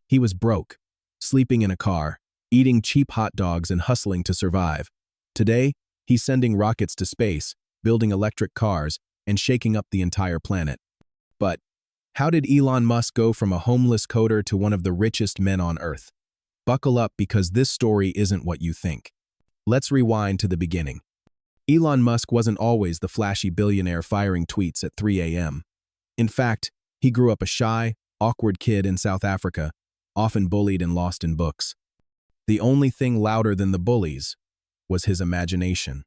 He was broke, sleeping in a car, eating cheap hot dogs and hustling to survive. Today, he's sending rockets to space, building electric cars, and shaking up the entire planet. But how did Elon Musk go from a homeless coder to one of the richest men on Earth? Buckle up because this story isn't what you think. Let's rewind to the beginning. Elon Musk wasn't always the flashy billionaire firing tweets at 3 a.m. In fact, he grew up a shy, awkward kid in South Africa, often bullied and lost in books. The only thing louder than the bullies was his imagination.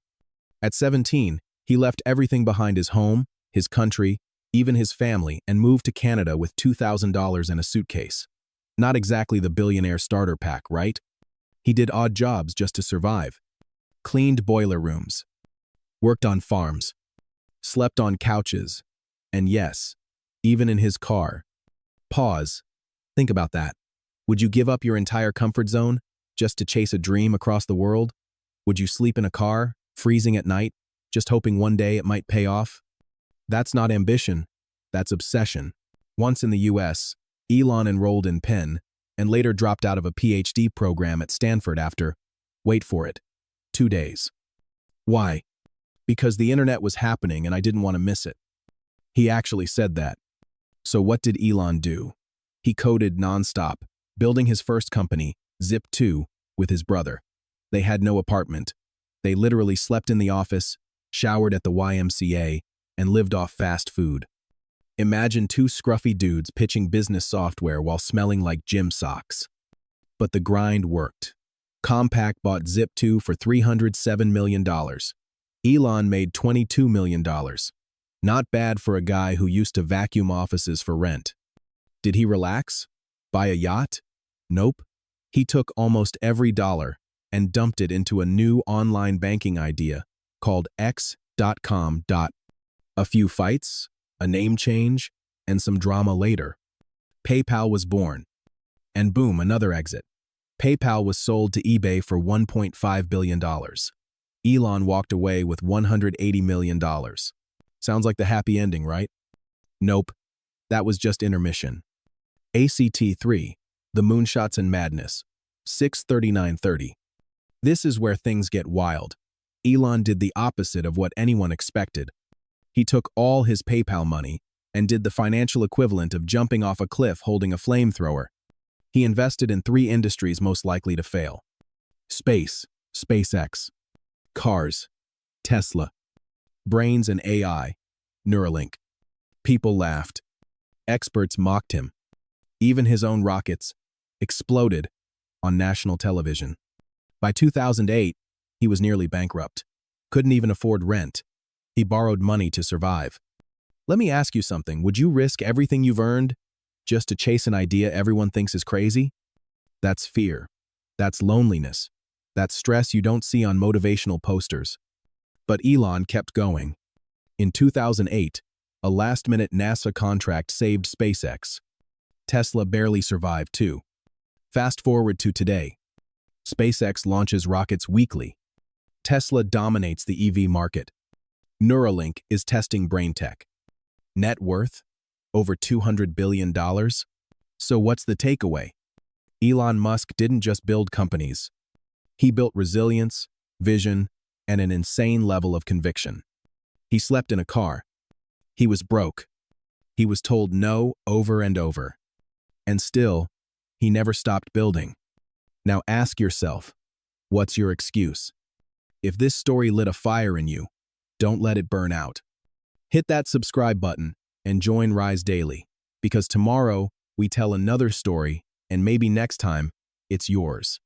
At 17, he left everything behind: his home, his country, even his family, and moved to Canada with $2,000 in a suitcase. Not exactly the billionaire starter pack, right? He did odd jobs just to survive. Cleaned boiler rooms, worked on farms, slept on couches, and yes, even in his car. Pause. Think about that. Would you give up your entire comfort zone just to chase a dream across the world? Would you sleep in a car, freezing at night, just hoping one day it might pay off? That's not ambition, that's obsession. Once in the US, Elon enrolled in Penn and later dropped out of a PhD program at Stanford after, wait for it, 2 days. Why? Because the internet was happening and I didn't want to miss it. He actually said that. So what did Elon do? He coded nonstop, building his first company, Zip2, with his brother. They had no apartment. They literally slept in the office, showered at the YMCA, and lived off fast food. Imagine two scruffy dudes pitching business software while smelling like gym socks. But the grind worked. Compaq bought Zip2 for $307 million. Elon made $22 million. Not bad for a guy who used to vacuum offices for rent. Did he relax? Buy a yacht? Nope. He took almost every dollar and dumped it into a new online banking idea called X.com. A few fights, a name change, and some drama later. PayPal was born. And boom, another exit. PayPal was sold to eBay for $1.5 billion. Elon walked away with $180 million. Sounds like the happy ending, right? Nope. That was just intermission. ACT3, The Moonshots and Madness, 6/39/30. This is where things get wild. Elon did the opposite of what anyone expected. He took all his PayPal money and did the financial equivalent of jumping off a cliff holding a flamethrower. He invested in 3 industries most likely to fail: space, SpaceX; cars, Tesla; brains and AI, Neuralink. People laughed. Experts mocked him. Even his own rockets exploded on national television. By 2008, he was nearly bankrupt. Couldn't even afford rent. He borrowed money to survive. Let me ask you something. Would you risk everything you've earned just to chase an idea everyone thinks is crazy? That's fear. That's loneliness. That's stress you don't see on motivational posters. But Elon kept going. In 2008, a last-minute NASA contract saved SpaceX. Tesla barely survived too. Fast forward to today. SpaceX launches rockets weekly. Tesla dominates the EV market. Neuralink is testing brain tech. Net worth? Over $200 billion? So what's the takeaway? Elon Musk didn't just build companies. He built resilience, vision, and an insane level of conviction. He slept in a car. He was broke. He was told no over and over. And still, he never stopped building. Now ask yourself, what's your excuse? If this story lit a fire in you, don't let it burn out. Hit that subscribe button and join Rise Daily, because tomorrow we tell another story, and maybe next time it's yours.